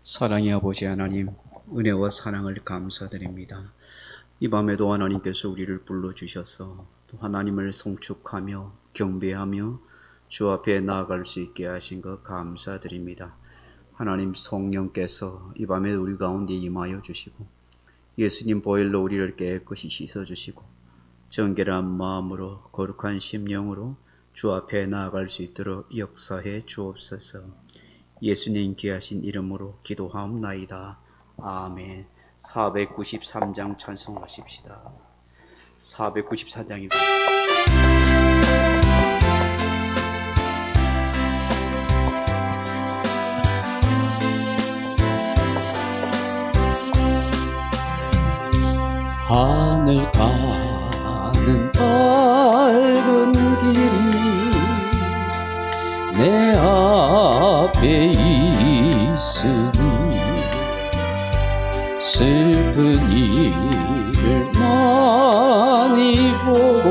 사랑의 아버지 하나님, 은혜와 사랑을 감사드립니다. 이 밤에도 하나님께서 우리를 불러주셔서 또 하나님을 송축하며 경배하며 주 앞에 나아갈 수 있게 하신 것 감사드립니다. 하나님 성령께서 이 밤에 우리 가운데 임하여 주시고 예수님 보혈로 우리를 깨끗이 씻어주시고 정결한 마음으로 거룩한 심령으로 주 앞에 나아갈 수 있도록 역사해 주옵소서. 예수님 귀하신 이름으로 기도하옵나이다. 아멘. 493장 찬송하십시다. 494장입니다. 하늘 가는 밝은 길이 내 앞에 있으니 슬픈 일을 많이 보고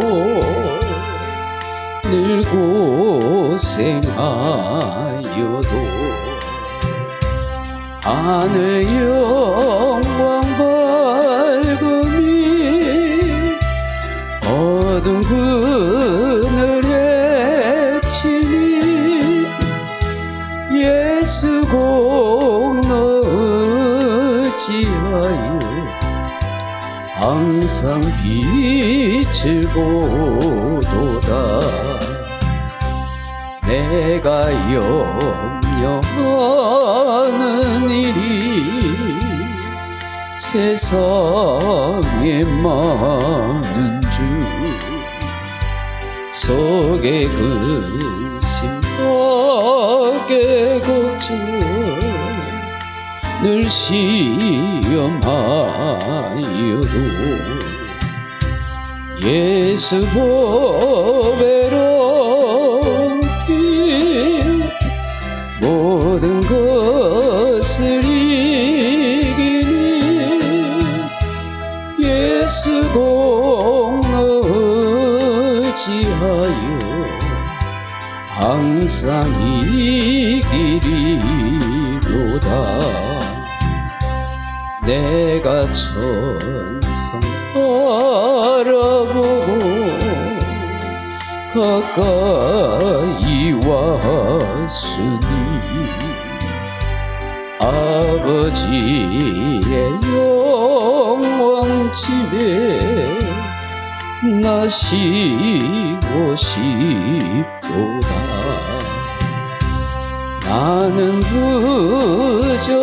늘 고생하여도 하늘 영광 밝음이 어두운 그늘에 치니 예수 공로 의지하여 항상 빛을 보도다. 내가 염려하는 일이 세상에 많은 주 속에 근심 밖에 걱정 늘 시험하여도 예수 보배로운 피 모든 것을 이기니 예수 공로 의지하여 항상 이기리로다. 내가 천성 바라보고 가까이 왔으니 아버지의 영광집에 나 쉬고 싶도다. 나는 부족하여도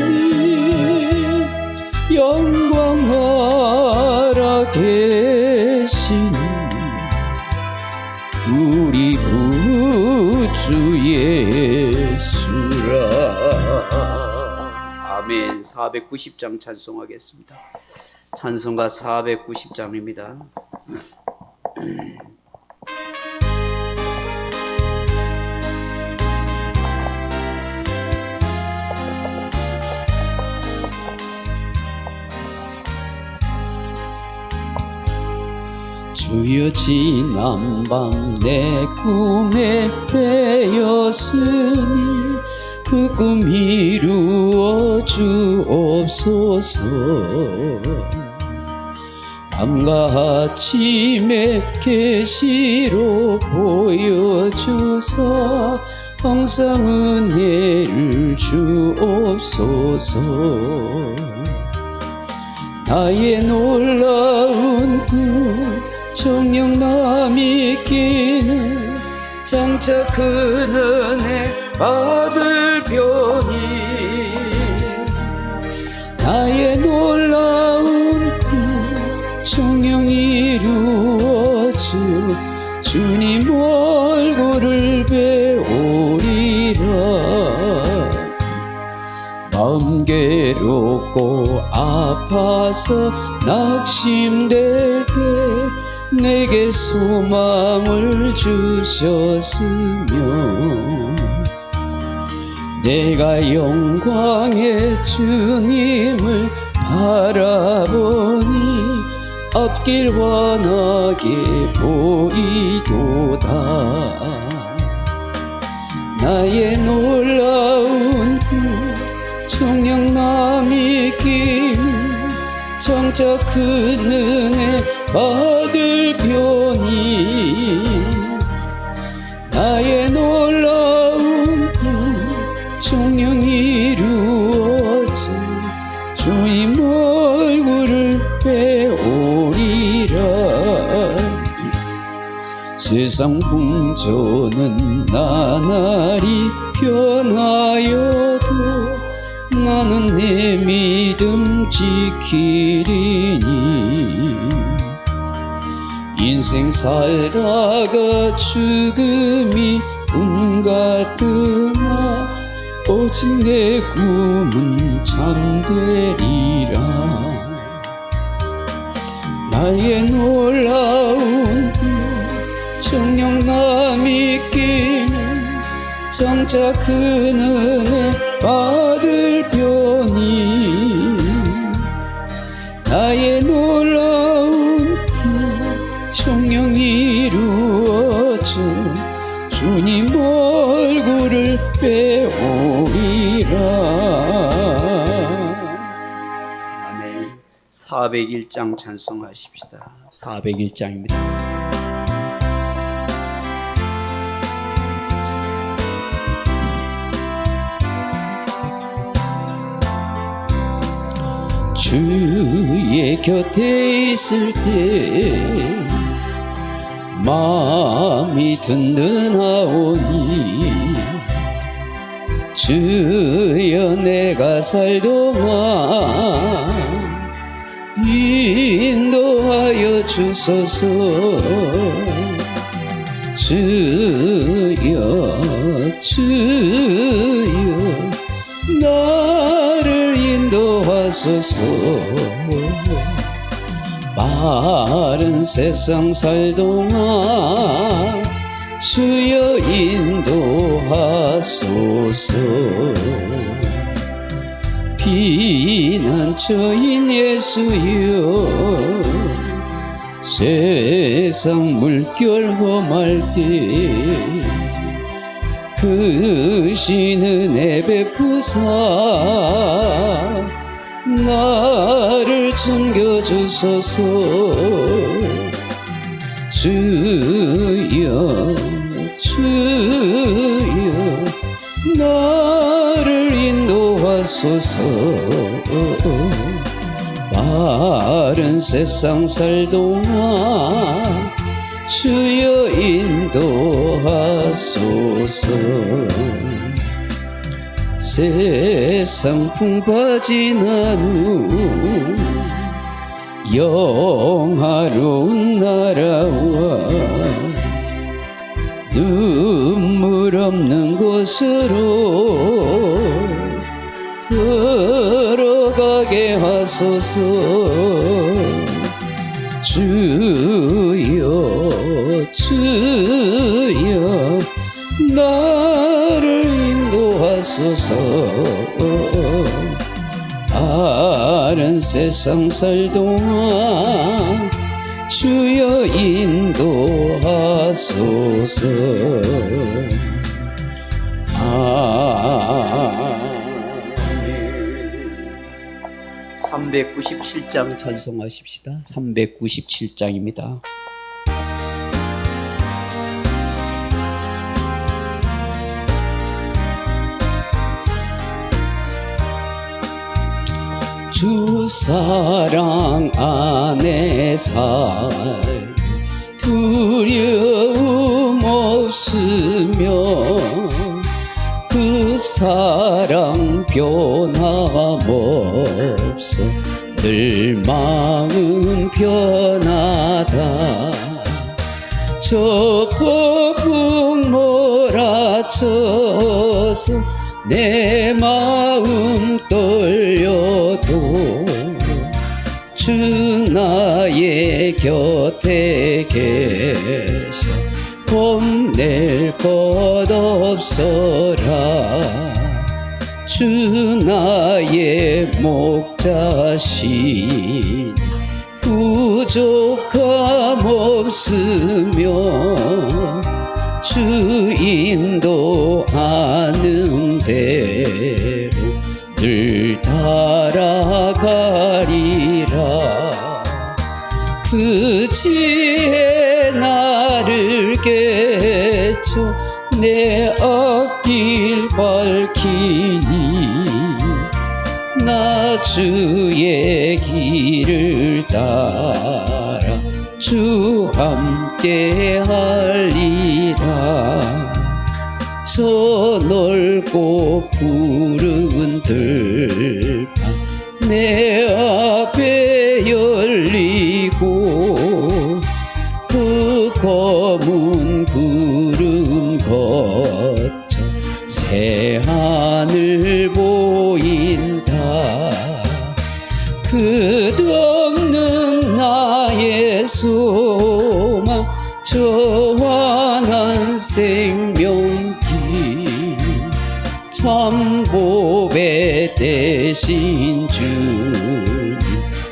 영접하더이니 영광 나라 계신 우리 구주 예수라. 아멘. 490장 찬송하겠습니다. 찬송가 490장입니다. 주여 지난밤 내 꿈에 깨었으니 그 꿈 이루어 주옵소서. 밤과 아침에 계시로 보여주사 항상 은혜를 주옵소서. 나의 놀라운 꿈 정녕 남이 끼는 장차 큰 은혜 받을 편이 나의 놀라운 꿈 정녕 이루어져 주님 얼굴을 배우리라. 마음 괴롭고 아파서 낙심될 때 내게 소망을 주셨으며 내가 영광의 주님을 바라보니 앞길 환하게 보이도다. 나의 놀라운 청량남이 길 정작 그 은혜 받을 편이. 나의 놀라운 청량이 이루어져 주님 얼굴을 배우리라. 세상 풍조는 나날이 변하여도 나는 내 믿음 지키리니. 인생 살다가 죽음이 운 같으나 오직 내 꿈은 잠되리라. 나의 놀라운 청량남이 끼는 정작 그 은혜 받을 편이. 나의 놀라운 청량이 이루어져 주님 얼굴을 배우리라. 아멘. 401장 찬송하십시다. 401장입니다. 주의 곁에 있을 때 마음이 든든하오니. 주여 내가 살동안 인도하여 주소서. 주여 나를 인도하소서. 마른 세상 살 동안 주여 인도하소서. 피난처인 예수여 세상 물결 험할 때 크신 은혜 베푸사 나를 챙겨주소서. 주여 나를 인도하소서. 마른 세상 살 동안 주여 인도하소서. 세상 풍파 지난 후 영화로운 나라와 눈물 없는 곳으로 들어가게 하소서. 주여 나를 인도하소서. 다른 세상 살 동안 주여 인도하소서. 아멘. 397장 찬송하십시다. 397장입니다. 주 사랑 안에 살 두려움 없으며 그 사랑 변함없어 늘 마음 편하다. 저 폭풍 몰아쳐서 내 마음 떨려도 주 나의 곁에 계셔 겁낼 것 없어라. 주 나의 목자신 부족함 없으며 주 인도하는 대로 늘 따라가리라. 그 지혜 나를 깨쳐 내 앞길 밝히니 나 주의 길을 따라 주 함께 하리라. 저 넓고 푸른 들판 내 앞에 열리고 그 검은 구름 거쳐 새하늘 보인다. 끝없는 나의 소망 저 환한 생명길 참 보배 되신 주님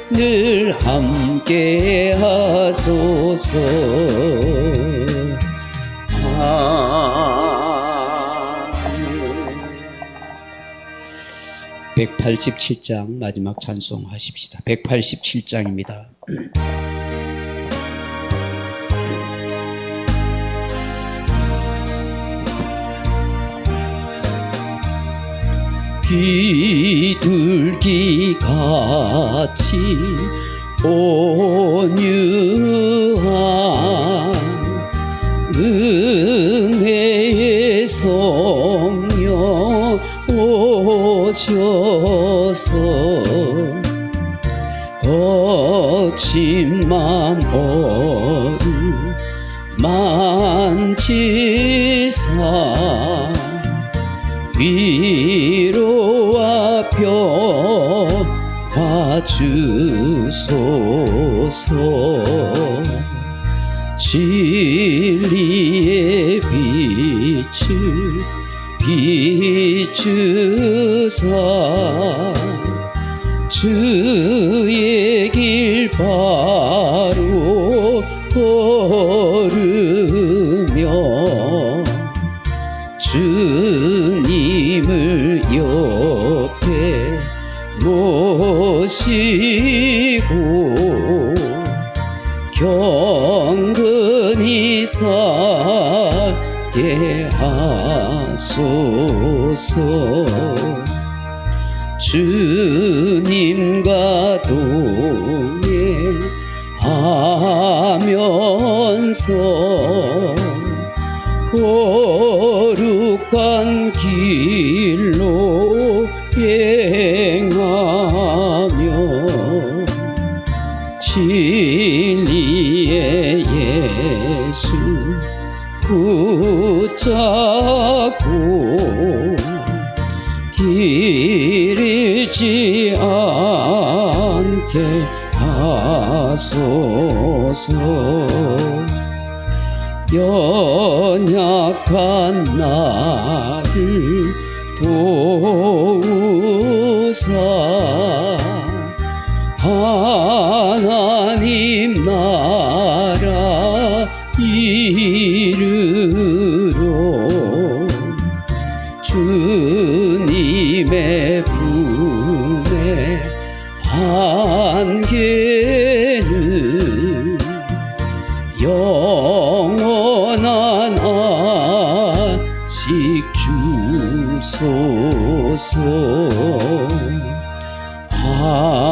늘 함께 하소서. 187장 마지막 찬송하십시다. 187장입니다. 비둘기 같이 온유한 은혜의 성령 오셔서 거친 맘버릇 만지사 위로와 평화 주소서. 진리의 빛을 비추사 주의 길 바로 걸으며 주님을 옆에 모시고 경건히 살게 하소서. 주님과 동행하면서 거룩한 길로 행하며 진리의 예수 붙잡고 길 잃지 않게 하소서. 연약한 나를 도우사 하나님 나라 이르러 주님의 품에 안기는 영원한 안식 주소서. 아멘.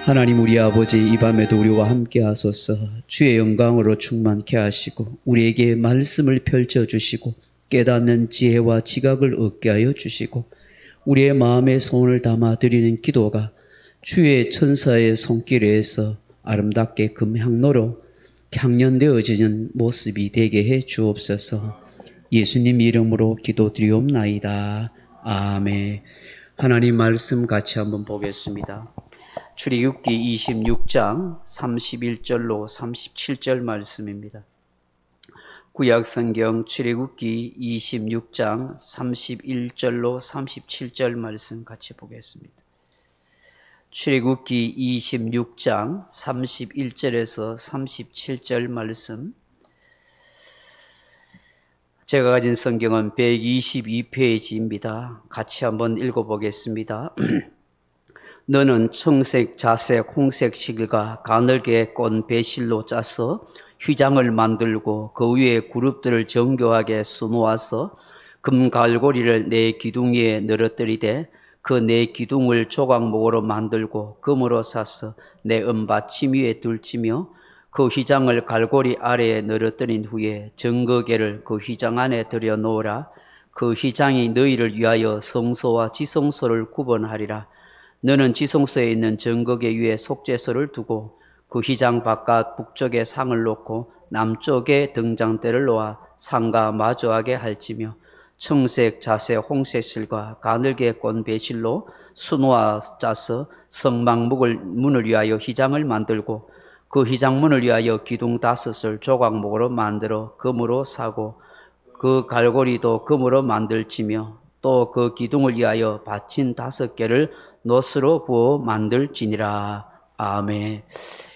하나님 우리 아버지, 이 밤에도 우리와 함께 하소서. 주의 영광으로 충만케 하시고 우리에게 말씀을 펼쳐주시고 깨닫는 지혜와 지각을 얻게 하여 주시고 우리의 마음에 소원을 담아 드리는 기도가 주의 천사의 손길에서 아름답게 금향로로 향연되어지는 모습이 되게 해 주옵소서. 예수님 이름으로 기도드리옵나이다. 아멘. 하나님 말씀 같이 한번 보겠습니다. 출애굽기 26장 31절로 37절 말씀입니다. 구약성경 출애굽기 26장 31절로 37절 말씀 같이 보겠습니다. 출애굽기 26장 31절에서 37절 말씀. 제가 가진 성경은 122페이지입니다. 같이 한번 읽어보겠습니다. 너는 청색, 자색, 홍색 실과 가늘게 꼰 배실로 짜서 휘장을 만들고 그 위에 그룹들을 정교하게 수놓아서 금 갈고리를 네 기둥 위에 늘어뜨리되 그 네 기둥을 조각목으로 만들고 금으로 사서 네 은받침 위에 둘치며 그 휘장을 갈고리 아래에 늘어뜨린 후에 증거계를 그 휘장 안에 들여 놓으라. 그 휘장이 너희를 위하여 성소와 지성소를 구분하리라. 너는 지성소에 있는 증거계 위에 속죄소를 두고 그 휘장 바깥 북쪽에 상을 놓고 남쪽에 등잔대를 놓아 상과 마주하게 할지며 청색, 자색, 홍색 실과 가늘게 꼰 배실로 수놓아 짜서 성막목을 문을 위하여 휘장을 만들고 그 휘장문을 위하여 기둥 5을 조각목으로 만들어 금으로 사고 그 갈고리도 금으로 만들지며 또 그 기둥을 위하여 받침 5개를 노스로 부어 만들지니라. 아멘.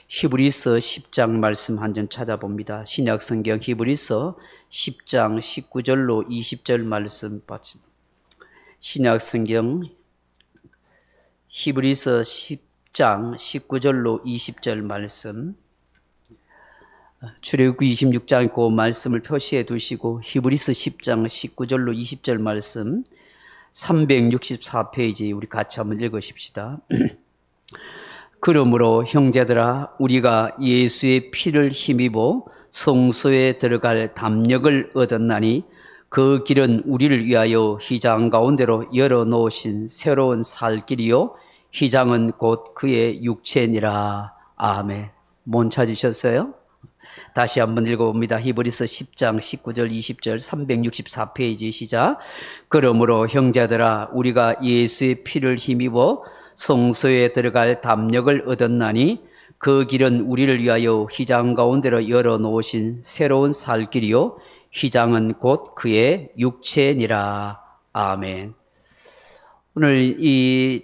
히브리서 10장 말씀 한 점 찾아봅니다. 신약성경 히브리서 10장 19절로 20절 말씀 받칩니다. 신약성경 히브리서 10장 19절로 20절 말씀. 출애굽기 26장 그 말씀을 표시해 두시고 히브리서 10장 19절로 20절 말씀 364페이지 우리 같이 한번 읽으십시다. 그러므로 형제들아 우리가 예수의 피를 힘입어 성소에 들어갈 담력을 얻었나니 그 길은 우리를 위하여 휘장 가운데로 열어놓으신 새로운 살 길이요 휘장은 곧 그의 육체니라. 아멘. 뭔 찾으셨어요? 다시 한번 읽어봅니다. 히브리서 10장 19절 20절 364페이지 시작. 그러므로 형제들아 우리가 예수의 피를 힘입어 성소에 들어갈 담력을 얻었나니 그 길은 우리를 위하여 휘장 가운데로 열어놓으신 새로운 살 길이요 휘장은 곧 그의 육체니라. 아멘. 오늘 이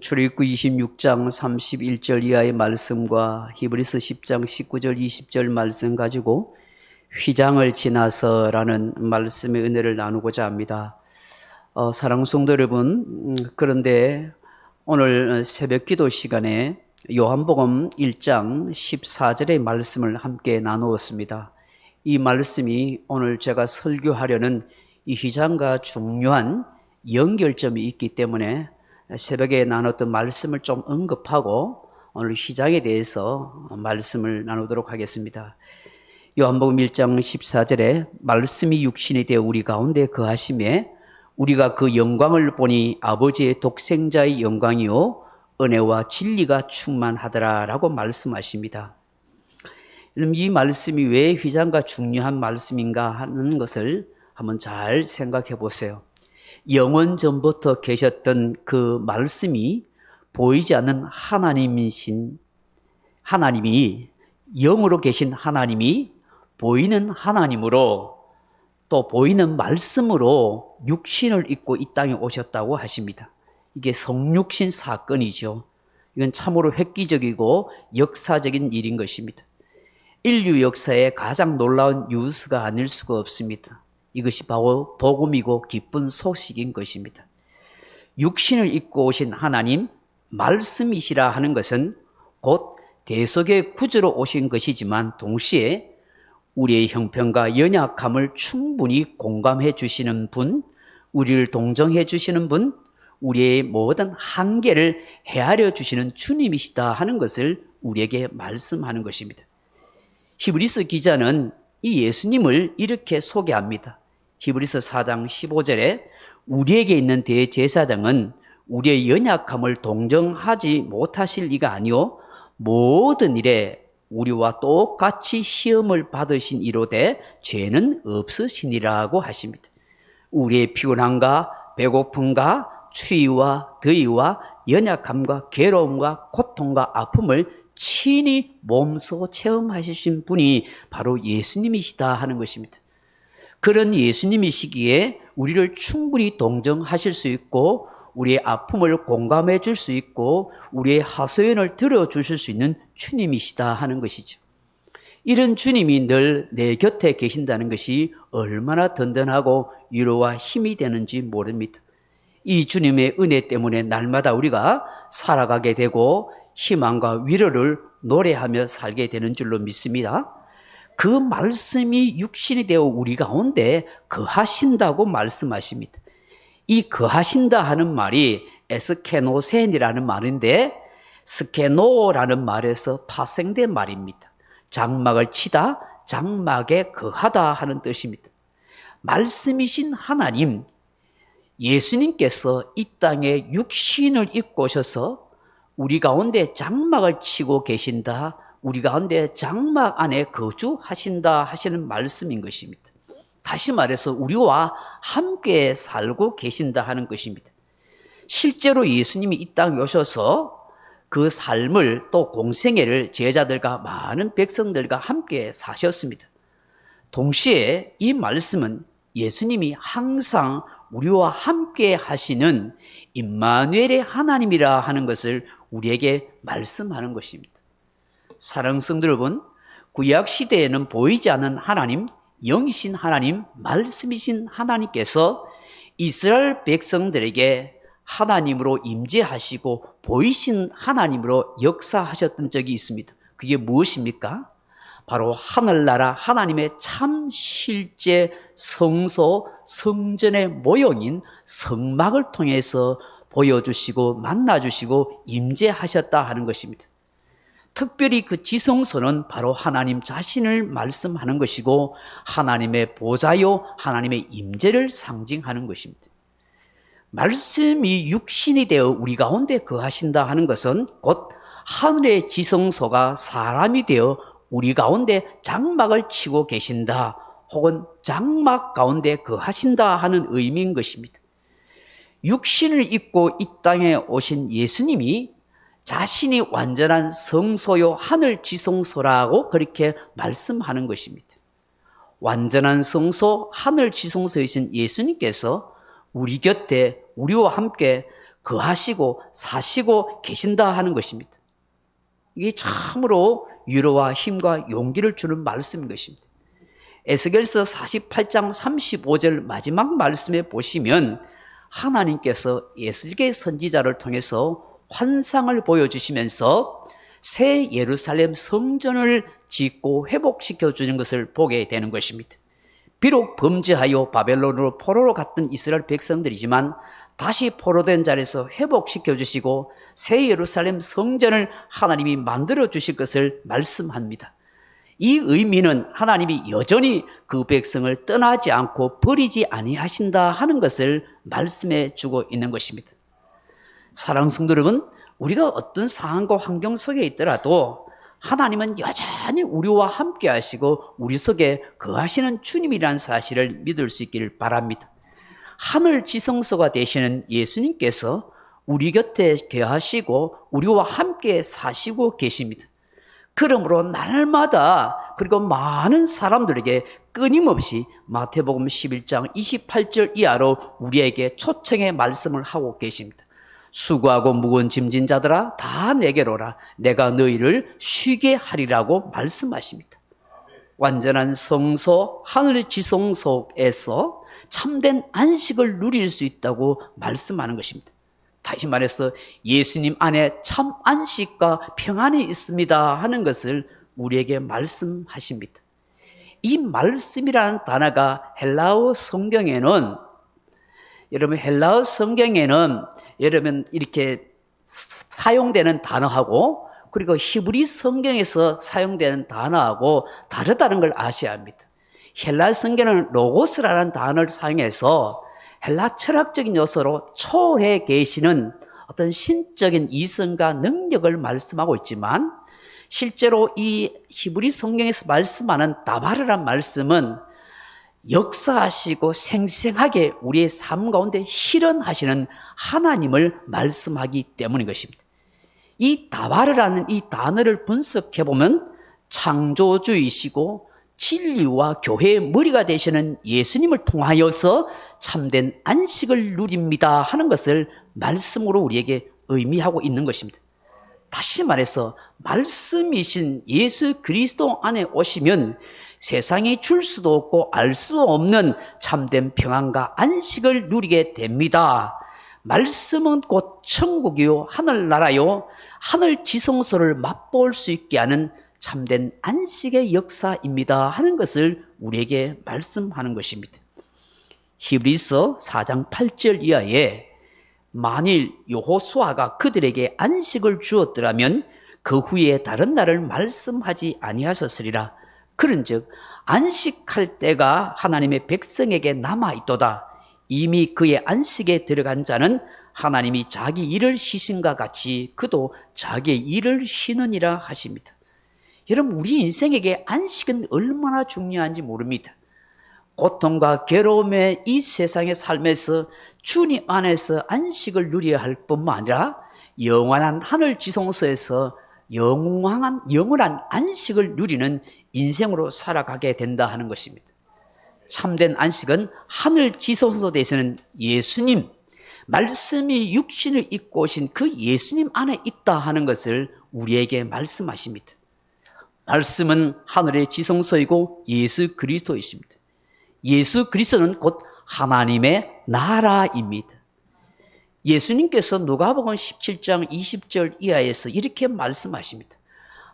출애굽기 26장 31절 이하의 말씀과 히브리서 10장 19절 20절 말씀 가지고 휘장을 지나서라는 말씀의 은혜를 나누고자 합니다. 사랑하는 성도 여러분, 그런데 오늘 새벽 기도 시간에 요한복음 1장 14절의 말씀을 함께 나누었습니다. 이 말씀이 오늘 제가 설교하려는 이 휘장과 중요한 연결점이 있기 때문에 새벽에 나눴던 말씀을 좀 언급하고 오늘 휘장에 대해서 말씀을 나누도록 하겠습니다. 요한복음 1장 14절에 말씀이 육신이 되어 우리 가운데 거하심에 우리가 그 영광을 보니 아버지의 독생자의 영광이요 은혜와 진리가 충만하더라 라고 말씀하십니다. 그럼 이 말씀이 왜 휘장과 중요한 말씀인가 하는 것을 한번 잘 생각해 보세요. 영원 전부터 계셨던 그 말씀이 보이지 않는 하나님이 영으로 계신 하나님이 보이는 하나님으로 또 보이는 말씀으로 육신을 입고 이 땅에 오셨다고 하십니다. 이게 성육신 사건이죠. 이건 참으로 획기적이고 역사적인 일인 것입니다. 인류 역사의 가장 놀라운 뉴스가 아닐 수가 없습니다. 이것이 바로 복음이고 기쁜 소식인 것입니다. 육신을 입고 오신 하나님, 말씀이시라 하는 것은 곧 대속의 구주로 오신 것이지만 동시에 우리의 형편과 연약함을 충분히 공감해 주시는 분, 우리를 동정해 주시는 분, 우리의 모든 한계를 헤아려 주시는 주님이시다 하는 것을 우리에게 말씀하는 것입니다. 히브리서 기자는 이 예수님을 이렇게 소개합니다. 히브리서 4장 15절에 우리에게 있는 대제사장은 우리의 연약함을 동정하지 못하실 이가 아니요 모든 일에 우리와 똑같이 시험을 받으신 이로되 죄는 없으시니라고 하십니다. 우리의 피곤함과 배고픔과 추위와 더위와 연약함과 괴로움과 고통과 아픔을 친히 몸소 체험하신 분이 바로 예수님이시다 하는 것입니다. 그런 예수님이시기에 우리를 충분히 동정하실 수 있고 우리의 아픔을 공감해 줄 수 있고 우리의 하소연을 들어주실 수 있는 주님이시다 하는 것이죠. 이런 주님이 늘 내 곁에 계신다는 것이 얼마나 든든하고 위로와 힘이 되는지 모릅니다. 이 주님의 은혜 때문에 날마다 우리가 살아가게 되고 희망과 위로를 노래하며 살게 되는 줄로 믿습니다. 그 말씀이 육신이 되어 우리 가운데 거하신다고 말씀하십니다. 이 거하신다 하는 말이 에스케노센이라는 말인데 스케노라는 말에서 파생된 말입니다. 장막을 치다, 장막에 거하다 하는 뜻입니다. 말씀이신 하나님, 예수님께서 이 땅에 육신을 입고 오셔서 우리 가운데 장막을 치고 계신다, 우리 가운데 장막 안에 거주하신다 하시는 말씀인 것입니다. 다시 말해서 우리와 함께 살고 계신다 하는 것입니다. 실제로 예수님이 이 땅에 오셔서 그 삶을 또 공생애를 제자들과 많은 백성들과 함께 사셨습니다. 동시에 이 말씀은 예수님이 항상 우리와 함께 하시는 임마누엘의 하나님이라 하는 것을 우리에게 말씀하는 것입니다. 사랑하는 성도 여러분, 구약 시대에는 보이지 않는 하나님, 영이신 하나님, 말씀이신 하나님께서 이스라엘 백성들에게 하나님으로 임재하시고 보이신 하나님으로 역사하셨던 적이 있습니다. 그게 무엇입니까? 바로 하늘나라 하나님의 참 실제 성소, 성전의 모형인 성막을 통해서 보여주시고 만나주시고 임재하셨다 하는 것입니다. 특별히 그 지성소는 바로 하나님 자신을 말씀하는 것이고 하나님의 보좌요 하나님의 임재를 상징하는 것입니다. 말씀이 육신이 되어 우리 가운데 거하신다 하는 것은 곧 하늘의 지성소가 사람이 되어 우리 가운데 장막을 치고 계신다 혹은 장막 가운데 거하신다 하는 의미인 것입니다. 육신을 입고 이 땅에 오신 예수님이 자신이 완전한 성소요 하늘 지성소라고 그렇게 말씀하는 것입니다. 완전한 성소 하늘 지성소이신 예수님께서 우리 곁에 우리와 함께 거하시고 사시고 계신다 하는 것입니다. 이게 참으로 위로와 힘과 용기를 주는 말씀인 것입니다. 에스겔서 48장 35절 마지막 말씀에 보시면 하나님께서 에스겔 선지자를 통해서 환상을 보여주시면서 새 예루살렘 성전을 짓고 회복시켜 주는 것을 보게 되는 것입니다. 비록 범죄하여 바벨론으로 포로로 갔던 이스라엘 백성들이지만 다시 포로된 자리에서 회복시켜 주시고 새 예루살렘 성전을 하나님이 만들어 주실 것을 말씀합니다. 이 의미는 하나님이 여전히 그 백성을 떠나지 않고 버리지 아니하신다 하는 것을 말씀해 주고 있는 것입니다. 사랑하는 성도 여러분, 우리가 어떤 상황과 환경 속에 있더라도 하나님은 여전히 우리와 함께 하시고 우리 속에 거하시는 주님이라는 사실을 믿을 수 있기를 바랍니다. 하늘 지성소가 되시는 예수님께서 우리 곁에 거하시고 우리와 함께 사시고 계십니다. 그러므로 날마다 그리고 많은 사람들에게 끊임없이 마태복음 11장 28절 이하로 우리에게 초청의 말씀을 하고 계십니다. 수고하고 무거운 짐진 자들아 다 내게로 오라 내가 너희를 쉬게 하리라고 말씀하십니다. 완전한 성소 하늘 지성소에서 참된 안식을 누릴 수 있다고 말씀하는 것입니다. 다시 말해서 예수님 안에 참 안식과 평안이 있습니다 하는 것을 우리에게 말씀하십니다. 이 말씀이라는 단어가 헬라어 성경에는 여러분 이렇게 사용되는 단어하고 그리고 히브리 성경에서 사용되는 단어하고 다르다는 걸 아셔야 합니다. 헬라 성경은 로고스라는 단어를 사용해서 헬라 철학적인 요소로 초에 계시는 어떤 신적인 이성과 능력을 말씀하고 있지만 실제로 이 히브리 성경에서 말씀하는 다바르란 말씀은 역사하시고 생생하게 우리의 삶 가운데 실현하시는 하나님을 말씀하기 때문인 것입니다. 이 다바르라는 이 단어를 분석해 보면 창조주이시고 진리와 교회의 머리가 되시는 예수님을 통하여서 참된 안식을 누립니다 하는 것을 말씀으로 우리에게 의미하고 있는 것입니다. 다시 말해서 말씀이신 예수 그리스도 안에 오시면 세상이 줄 수도 없고 알 수도 없는 참된 평안과 안식을 누리게 됩니다. 말씀은 곧 천국이요 하늘나라요 하늘 지성소를 맛볼 수 있게 하는 참된 안식의 역사입니다 하는 것을 우리에게 말씀하는 것입니다. 히브리서 4장 8절 이하에 만일 여호수아가 그들에게 안식을 주었더라면 그 후에 다른 날을 말씀하지 아니하셨으리라. 그런즉 안식할 때가 하나님의 백성에게 남아있도다. 이미 그의 안식에 들어간 자는 하나님이 자기 일을 쉬신과 같이 그도 자기의 일을 쉬느니라 하십니다. 여러분, 우리 인생에게 안식은 얼마나 중요한지 모릅니다. 고통과 괴로움의 이 세상의 삶에서 주님 안에서 안식을 누려야 할 뿐만 아니라 영원한 하늘 지성소에서 영원한 안식을 누리는 인생으로 살아가게 된다 하는 것입니다. 참된 안식은 하늘 지성소에서는 예수님, 말씀이 육신을 입고 오신 그 예수님 안에 있다 하는 것을 우리에게 말씀하십니다. 말씀은 하늘의 지성소이고 예수 그리스도이십니다. 예수 그리스도는 곧 하나님의 나라입니다. 예수님께서 누가복음 17장 20절 이하에서 이렇게 말씀하십니다.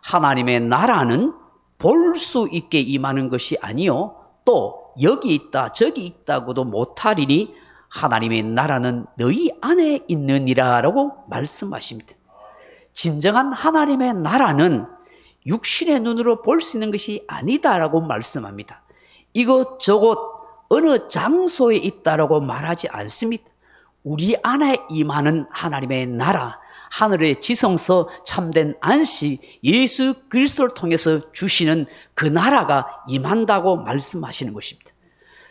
하나님의 나라는 볼 수 있게 임하는 것이 아니요 또 여기 있다 저기 있다고도 못하리니 하나님의 나라는 너희 안에 있느니라 라고 말씀하십니다. 진정한 하나님의 나라는 육신의 눈으로 볼 수 있는 것이 아니다라고 말씀합니다. 이것저것 어느 장소에 있다라고 말하지 않습니다. 우리 안에 임하는 하나님의 나라, 하늘의 지성소, 참된 안식, 예수 그리스도를 통해서 주시는 그 나라가 임한다고 말씀하시는 것입니다.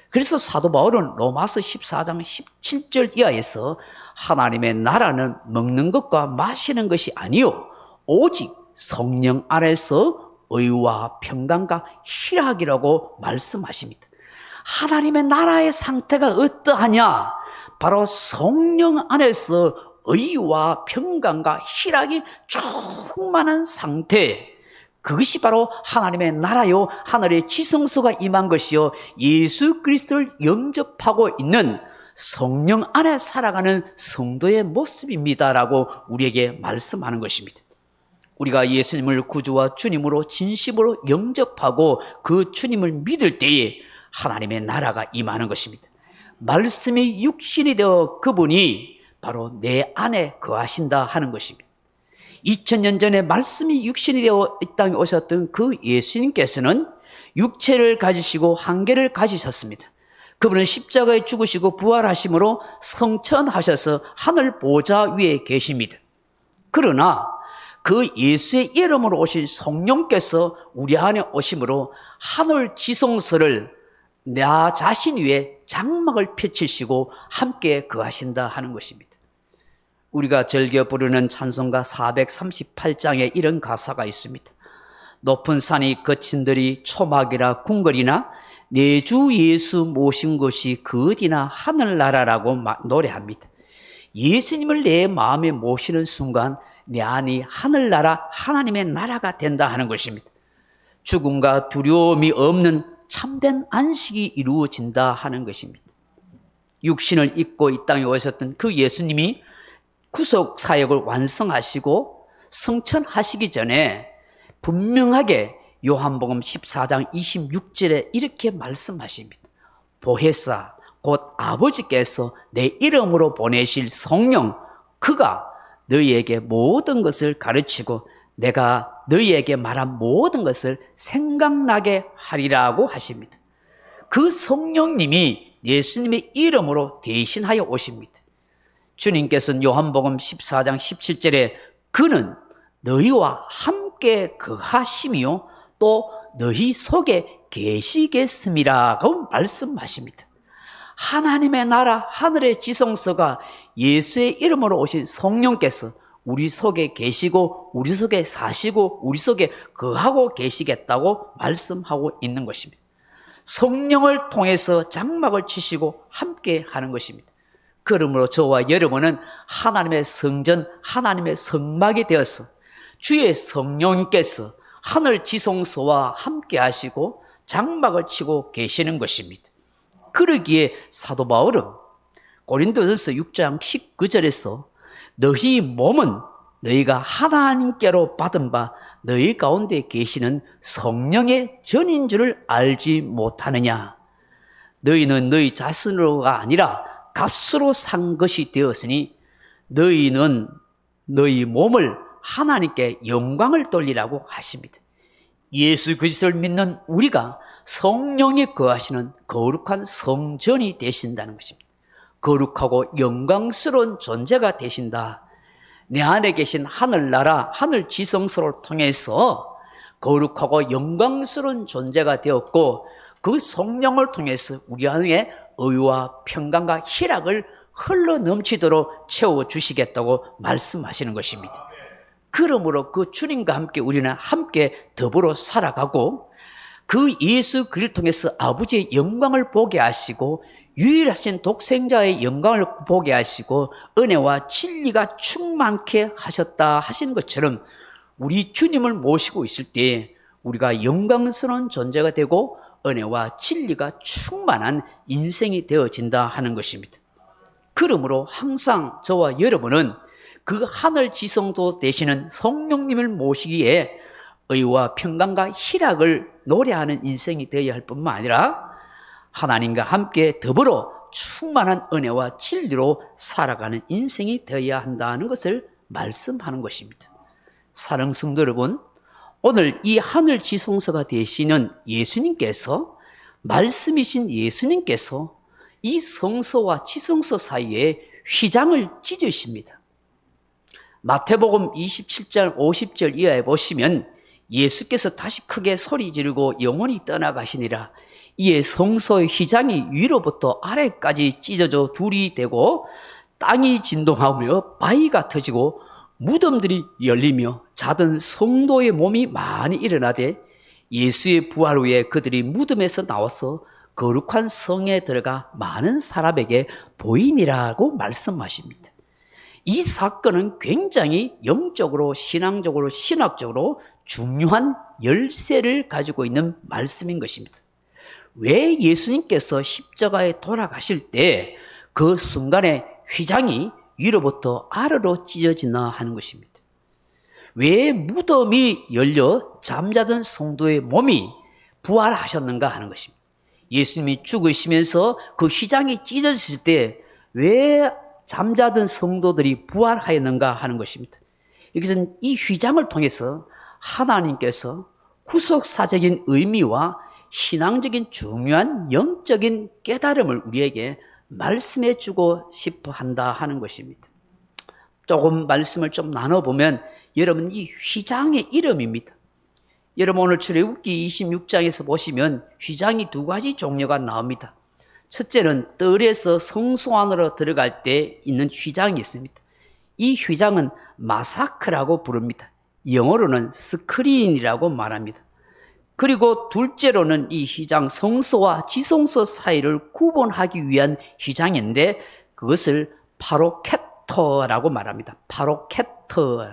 그래서 사도 바울은 로마서 14장 17절 이하에서 하나님의 나라는 먹는 것과 마시는 것이 아니요 오직 성령 안에서 의와 평강과 희락이라고 말씀하십니다. 하나님의 나라의 상태가 어떠하냐? 바로 성령 안에서 의와 평강과 희락이 충만한 상태, 그것이 바로 하나님의 나라요 하늘의 지성소가 임한 것이요 예수 그리스도를 영접하고 있는 성령 안에 살아가는 성도의 모습입니다라고 우리에게 말씀하는 것입니다. 우리가 예수님을 구주와 주님으로 진심으로 영접하고 그 주님을 믿을 때에 하나님의 나라가 임하는 것입니다. 말씀이 육신이 되어 그분이 바로 내 안에 거하신다 하는 것입니다. 2000년 전에 말씀이 육신이 되어 이 땅에 오셨던 그 예수님께서는 육체를 가지시고 한계를 가지셨습니다. 그분은 십자가에 죽으시고 부활하심으로 성천하셔서 하늘 보좌 위에 계십니다. 그러나 그 예수의 이름으로 오신 성령께서 우리 안에 오심으로 하늘 지성소를 나 자신 위에 장막을 펼치시고 함께 거하신다 하는 것입니다. 우리가 즐겨 부르는 찬송가 438장에 이런 가사가 있습니다. 높은 산이 거친들이 초막이라 궁궐이나 내 주 예수 모신 곳이 그 어디나 하늘나라라고 노래합니다. 예수님을 내 마음에 모시는 순간 내 안이 하늘나라 하나님의 나라가 된다 하는 것입니다. 죽음과 두려움이 없는 참된 안식이 이루어진다 하는 것입니다. 육신을 입고 이 땅에 오셨던 그 예수님이 구속 사역을 완성하시고 성천하시기 전에 분명하게 요한복음 14장 26절에 이렇게 말씀하십니다. 보혜사 곧 아버지께서 내 이름으로 보내실 성령 그가 너희에게 모든 것을 가르치고 내가 너희에게 말한 모든 것을 생각나게 하리라고 하십니다. 그 성령님이 예수님의 이름으로 대신하여 오십니다. 주님께서는 요한복음 14장 17절에 그는 너희와 함께 거하심이요 또 너희 속에 계시겠음이라고 말씀하십니다. 하나님의 나라 하늘의 지성소가 예수의 이름으로 오신 성령께서 우리 속에 계시고 우리 속에 사시고 우리 속에 거하고 계시겠다고 말씀하고 있는 것입니다. 성령을 통해서 장막을 치시고 함께 하는 것입니다. 그러므로 저와 여러분은 하나님의 성전, 하나님의 성막이 되어서 주의 성령께서 하늘 지성소와 함께 하시고 장막을 치고 계시는 것입니다. 그러기에 사도 바울은 고린도전서 6장 19절에서 너희 몸은 너희가 하나님께로 받은 바 너희 가운데 계시는 성령의 전인 줄을 알지 못하느냐. 너희는 너희 자신으로가 아니라 값으로 산 것이 되었으니 너희는 너희 몸을 하나님께 영광을 돌리라고 하십니다. 예수 그리스도를 믿는 우리가 성령이 거하시는 거룩한 성전이 되신다는 것입니다. 거룩하고 영광스러운 존재가 되신다. 내 안에 계신 하늘나라, 하늘 지성소를 통해서 거룩하고 영광스러운 존재가 되었고 그 성령을 통해서 우리 안에 의와 평강과 희락을 흘러넘치도록 채워주시겠다고 말씀하시는 것입니다. 그러므로 그 주님과 함께 우리는 함께 더불어 살아가고 그 예수 그리스도를 통해서 아버지의 영광을 보게 하시고 유일하신 독생자의 영광을 보게 하시고 은혜와 진리가 충만케 하셨다 하신 것처럼 우리 주님을 모시고 있을 때 우리가 영광스러운 존재가 되고 은혜와 진리가 충만한 인생이 되어진다 하는 것입니다. 그러므로 항상 저와 여러분은 그 하늘 지성도 되시는 성령님을 모시기에 의와 평강과 희락을 노래하는 인생이 되어야 할 뿐만 아니라 하나님과 함께 더불어 충만한 은혜와 진리로 살아가는 인생이 되어야 한다는 것을 말씀하는 것입니다. 사랑하는 성도 여러분, 오늘 이 하늘 지성소가 되시는 예수님께서, 말씀이신 예수님께서 이 성소와 지성소 사이에 휘장을 찢으십니다. 마태복음 27장 50절 이하에 보시면 예수께서 다시 크게 소리 지르고 영원히 떠나가시니라. 이에 성소의 휘장이 위로부터 아래까지 찢어져 둘이 되고 땅이 진동하며 바위가 터지고 무덤들이 열리며 자던 성도의 몸이 많이 일어나되 예수의 부활 후에 그들이 무덤에서 나와서 거룩한 성에 들어가 많은 사람에게 보이니라고 말씀하십니다. 이 사건은 굉장히 영적으로, 신앙적으로, 신학적으로 중요한 열쇠를 가지고 있는 말씀인 것입니다. 왜 예수님께서 십자가에 돌아가실 때 그 순간에 휘장이 위로부터 아래로 찢어지나 하는 것입니다. 왜 무덤이 열려 잠자던 성도의 몸이 부활하셨는가 하는 것입니다. 예수님이 죽으시면서 그 휘장이 찢어졌을 때 왜 잠자던 성도들이 부활하였는가 하는 것입니다. 여기서는 이 휘장을 통해서 하나님께서 구속사적인 의미와 신앙적인 중요한 영적인 깨달음을 우리에게 말씀해 주고 싶어 한다 하는 것입니다. 조금 말씀을 좀 나눠보면 여러분 이 휘장의 이름입니다. 여러분 오늘 출애굽기 26장에서 보시면 휘장이 두 가지 종류가 나옵니다. 첫째는 뜰에서 성소 안으로 들어갈 때 있는 휘장이 있습니다. 이 휘장은 마사크라고 부릅니다. 영어로는 스크린이라고 말합니다. 그리고 둘째로는 이 휘장, 성소와 지성소 사이를 구분하기 위한 휘장인데 그것을 파로케터라고 말합니다. 파로케터.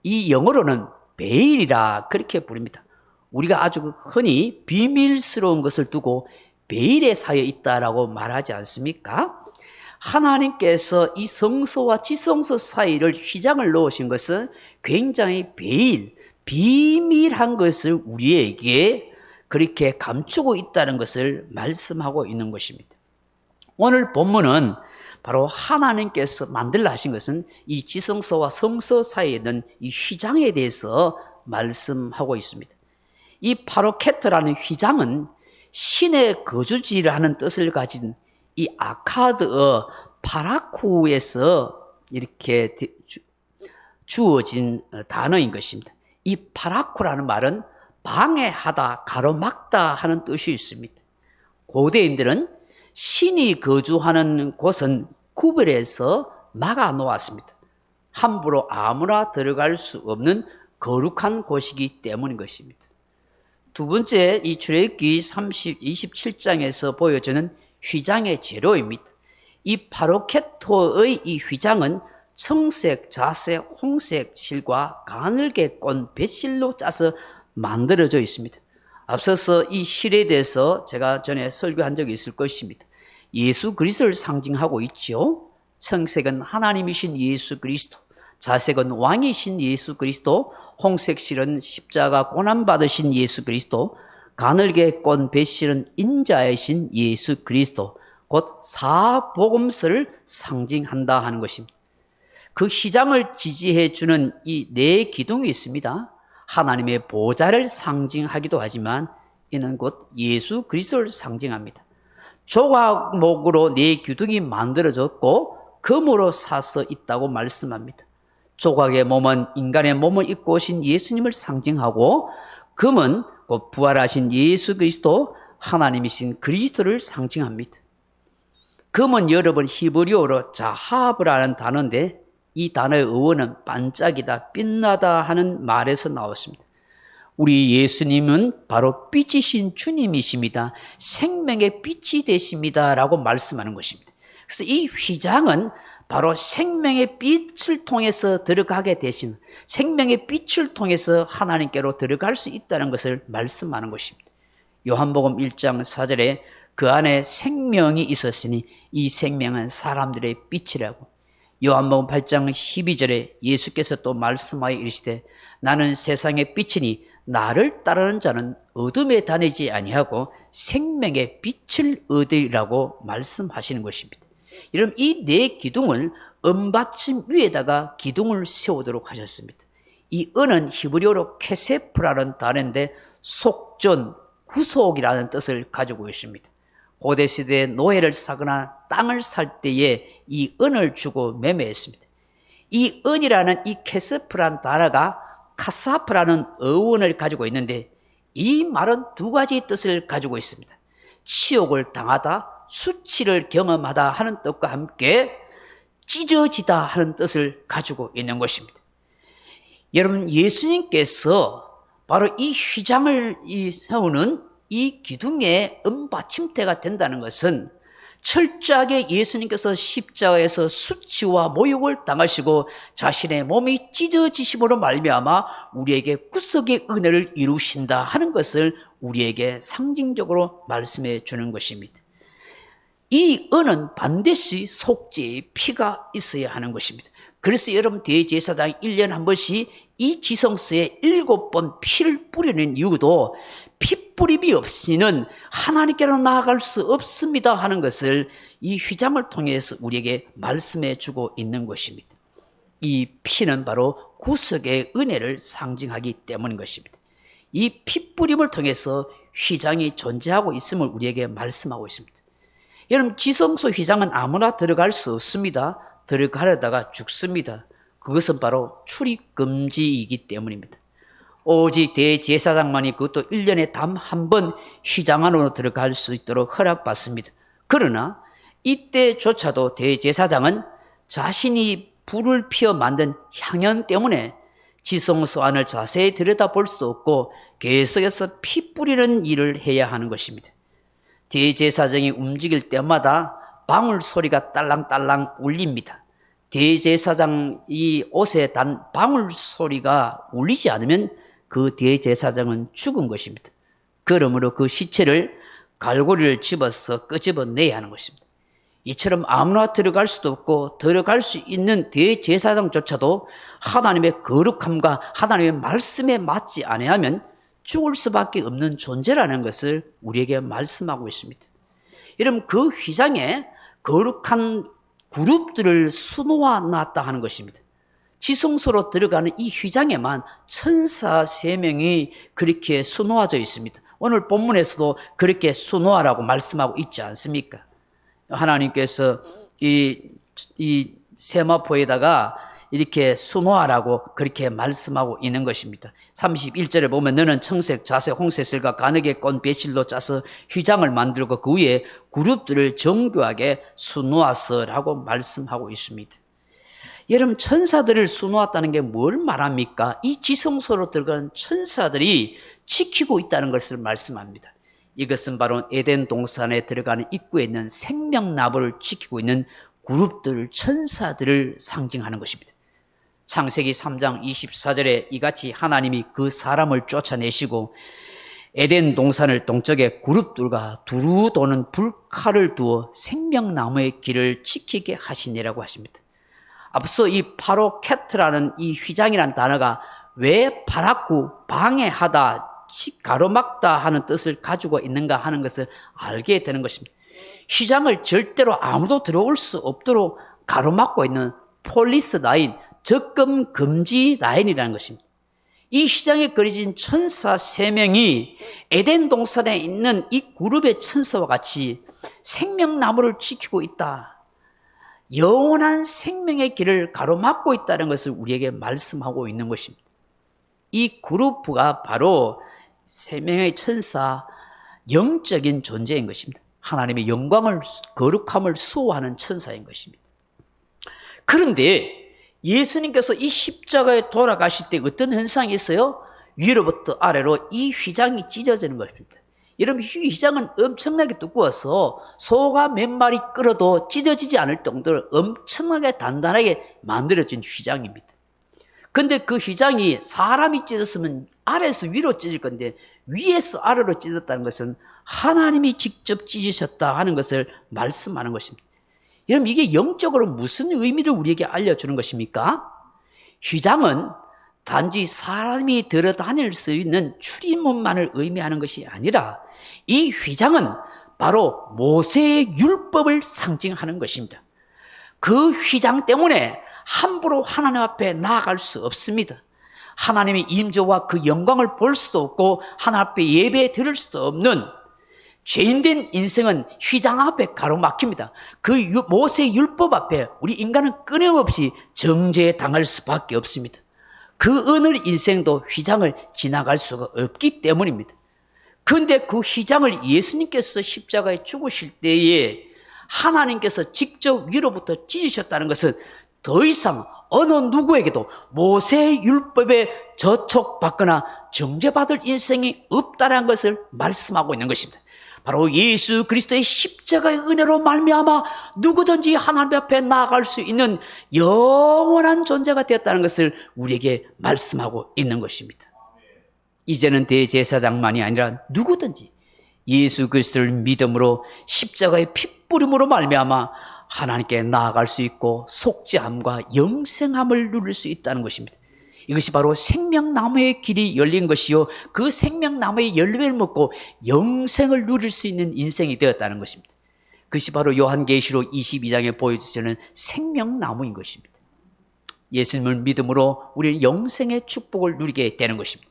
이 영어로는 베일이라 그렇게 부릅니다. 우리가 아주 흔히 비밀스러운 것을 두고 베일의 사이에 있다라고 말하지 않습니까? 하나님께서 이 성소와 지성소 사이를 휘장을 넣으신 것은 굉장히 비밀한 것을 우리에게 그렇게 감추고 있다는 것을 말씀하고 있는 것입니다. 오늘 본문은 바로 하나님께서 만들라 하신 것은 이 지성소와 성소 사이에 있는 이 휘장에 대해서 말씀하고 있습니다. 이 파로케트라는 휘장은 신의 거주지라는 뜻을 가진 이 아카드어 파라쿠에서 이렇게 주어진 단어인 것입니다. 이 파라쿠라는 말은 방해하다, 가로막다 하는 뜻이 있습니다. 고대인들은 신이 거주하는 곳은 구별해서 막아 놓았습니다. 함부로 아무나 들어갈 수 없는 거룩한 곳이기 때문인 것입니다. 두 번째, 이 출애굽기 27장에서 보여주는 휘장의 재료입니다. 이 파로케토의 이 휘장은 청색, 자색, 홍색 실과 가늘게 꼰 뱃실로 짜서 만들어져 있습니다. 앞서서 이 실에 대해서 제가 전에 설교한 적이 있을 것입니다. 예수 그리스도를 상징하고 있죠. 청색은 하나님이신 예수 그리스도, 자색은 왕이신 예수 그리스도, 홍색 실은 십자가 고난받으신 예수 그리스도, 가늘게 꼰 뱃실은 인자이신 예수 그리스도, 곧 사복음서를 상징한다 하는 것입니다. 그 휘장을 지지해 주는 이 네 기둥이 있습니다. 하나님의 보좌를 상징하기도 하지만 이는 곧 예수 그리스도를 상징합니다. 조각목으로 네 기둥이 만들어졌고 금으로 사서 있다고 말씀합니다. 조각의 몸은 인간의 몸을 입고 오신 예수님을 상징하고 금은 곧 부활하신 예수 그리스도, 하나님이신 그리스도를 상징합니다. 금은 여러분 히브리어로 자하브라는 단어인데 이 단어의 어원은 반짝이다, 빛나다 하는 말에서 나왔습니다. 우리 예수님은 바로 빛이신 주님이십니다. 생명의 빛이 되십니다 라고 말씀하는 것입니다. 그래서 이 휘장은 바로 생명의 빛을 통해서 들어가게 되신, 생명의 빛을 통해서 하나님께로 들어갈 수 있다는 것을 말씀하는 것입니다. 요한복음 1장 4절에 그 안에 생명이 있었으니 이 생명은 사람들의 빛이라고, 요한복음 8장 12절에 예수께서 또 말씀하여 이르시되 나는 세상의 빛이니 나를 따르는 자는 어둠에 다니지 아니하고 생명의 빛을 얻으리라고 말씀하시는 것입니다. 여러분, 이 네 기둥을 은받침 위에다가 기둥을 세우도록 하셨습니다. 이 은은 히브리어로 케세프라는 단어인데 속전, 구속이라는 뜻을 가지고 있습니다. 고대 시대에 노예를 사거나 땅을 살 때에 이 은을 주고 매매했습니다. 이 은이라는 이 케세프라는 단어가 카사프라는 어원을 가지고 있는데 이 말은 두 가지 뜻을 가지고 있습니다. 치욕을 당하다, 수치를 경험하다 하는 뜻과 함께 찢어지다 하는 뜻을 가지고 있는 것입니다. 여러분, 예수님께서 바로 이 휘장을 세우는 이 기둥의 은받침대가 된다는 것은 철저하게 예수님께서 십자가에서 수치와 모욕을 당하시고 자신의 몸이 찢어지심으로 말미암아 우리에게 구속의 은혜를 이루신다 하는 것을 우리에게 상징적으로 말씀해 주는 것입니다. 이 은은 반드시 속죄의 피가 있어야 하는 것입니다. 그래서 여러분, 대제사장이 1년에 한 번씩 이 지성소에 7번 피를 뿌리는 이유도 피 뿌림이 없이는 하나님께로 나아갈 수 없습니다 하는 것을 이 휘장을 통해서 우리에게 말씀해 주고 있는 것입니다. 이 피는 바로 구속의 은혜를 상징하기 때문인 것입니다. 이 피 뿌림을 통해서 휘장이 존재하고 있음을 우리에게 말씀하고 있습니다. 여러분, 지성소 휘장은 아무나 들어갈 수 없습니다. 들어가려다가 죽습니다. 그것은 바로 출입금지이기 때문입니다. 오직 대제사장만이 그것도 1년에 단 한 번 휘장 안으로 들어갈 수 있도록 허락받습니다. 그러나 이때조차도 대제사장은 자신이 불을 피워 만든 향연 때문에 지성소 안을 자세히 들여다볼 수 없고 계속해서 피 뿌리는 일을 해야 하는 것입니다. 대제사장이 움직일 때마다 방울 소리가 딸랑딸랑 울립니다. 대제사장 이 옷에 단 방울 소리가 울리지 않으면 그 대제사장은 죽은 것입니다. 그러므로 그 시체를 갈고리를 집어서 끄집어내야 하는 것입니다. 이처럼 아무나 들어갈 수도 없고 들어갈 수 있는 대제사장조차도 하나님의 거룩함과 하나님의 말씀에 맞지 아니하면 죽을 수밖에 없는 존재라는 것을 우리에게 말씀하고 있습니다. 여러분, 그 휘장에 거룩한 그룹들을 수놓아 놨다 하는 것입니다. 지성소로 들어가는 이 휘장에만 천사 3명이 그렇게 수놓아져 있습니다. 오늘 본문에서도 그렇게 수놓아라고 말씀하고 있지 않습니까? 하나님께서 이 세마포에다가 이렇게 수놓아라고 그렇게 말씀하고 있는 것입니다. 31절에 보면 너는 청색, 자색, 홍색 실과 가늘게 꼰 배실로 짜서 휘장을 만들고 그 위에 그룹들을 정교하게 수놓았어라고 말씀하고 있습니다. 여러분, 천사들을 수놓았다는 게 뭘 말합니까? 이 지성소로 들어가는 천사들이 지키고 있다는 것을 말씀합니다. 이것은 바로 에덴 동산에 들어가는 입구에 있는 생명나무를 지키고 있는 그룹들, 천사들을 상징하는 것입니다. 창세기 3장 24절에 이같이 하나님이 그 사람을 쫓아내시고 에덴 동산을 동쪽에 그룹들과 두루 도는 불칼을 두어 생명나무의 길을 지키게 하시니라고 하십니다. 앞서 이 파로케트라는 이 휘장이라는 단어가 왜 파랗고 방해하다, 가로막다 하는 뜻을 가지고 있는가 하는 것을 알게 되는 것입니다. 휘장을 절대로 아무도 들어올 수 없도록 가로막고 있는 폴리스 라인, 접근 금지 라인이라는 것입니다. 이 휘장에 그려진 천사 3명이 에덴 동산에 있는 이 그룹의 천사와 같이 생명나무를 지키고 있다. 영원한 생명의 길을 가로막고 있다는 것을 우리에게 말씀하고 있는 것입니다. 이 그룹가 바로 3명의 천사, 영적인 존재인 것입니다. 하나님의 영광을, 거룩함을 수호하는 천사인 것입니다. 그런데 예수님께서 이 십자가에 돌아가실 때 어떤 현상이 있어요? 위로부터 아래로 이 휘장이 찢어지는 것입니다. 여러분, 이 휘장은 엄청나게 두꺼워서 소가 몇 마리 끌어도 찢어지지 않을 정도로 엄청나게 단단하게 만들어진 휘장입니다. 근데 그 휘장이 사람이 찢었으면 아래에서 위로 찢을 건데 위에서 아래로 찢었다는 것은 하나님이 직접 찢으셨다 하는 것을 말씀하는 것입니다. 여러분, 이게 영적으로 무슨 의미를 우리에게 알려주는 것입니까? 휘장은 단지 사람이 들어다닐 수 있는 출입문만을 의미하는 것이 아니라 이 휘장은 바로 모세의 율법을 상징하는 것입니다. 그 휘장 때문에 함부로 하나님 앞에 나아갈 수 없습니다. 하나님의 임재와 그 영광을 볼 수도 없고 하나님 앞에 예배 드릴 수도 없는 죄인된 인생은 휘장 앞에 가로막힙니다. 그 모세의 율법 앞에 우리 인간은 끊임없이 정죄에 당할 수밖에 없습니다. 그 어느 인생도 휘장을 지나갈 수가 없기 때문입니다. 그런데 그 휘장을 예수님께서 십자가에 죽으실 때에 하나님께서 직접 위로부터 찢으셨다는 것은 더 이상 어느 누구에게도 모세의 율법에 저촉받거나 정죄받을 인생이 없다는 것을 말씀하고 있는 것입니다. 바로 예수 그리스도의 십자가의 은혜로 말미암아 누구든지 하나님 앞에 나아갈 수 있는 영원한 존재가 되었다는 것을 우리에게 말씀하고 있는 것입니다. 이제는 대제사장만이 아니라 누구든지 예수 그리스도를 믿음으로 십자가의 핏부림으로 말미암아 하나님께 나아갈 수 있고 속죄함과 영생함을 누릴 수 있다는 것입니다. 이것이 바로 생명나무의 길이 열린 것이요, 그 생명나무의 열매를 먹고 영생을 누릴 수 있는 인생이 되었다는 것입니다. 그것이 바로 요한계시록 22장에 보여주시는 생명나무인 것입니다. 예수님을 믿음으로 우리는 영생의 축복을 누리게 되는 것입니다.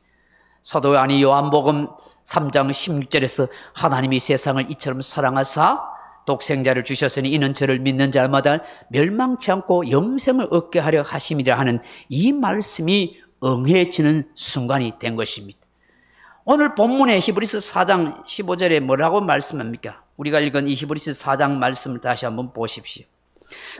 사도 요한복음 3장 16절에서 하나님이 세상을 이처럼 사랑하사 독생자를 주셨으니 이는 저를 믿는 자마다 멸망치 않고 영생을 얻게 하려 하심이라 하는 이 말씀이 응해지는 순간이 된 것입니다. 오늘 본문의 히브리서 4장 15절에 뭐라고 말씀합니까? 우리가 읽은 이 히브리서 4장 말씀을 다시 한번 보십시오.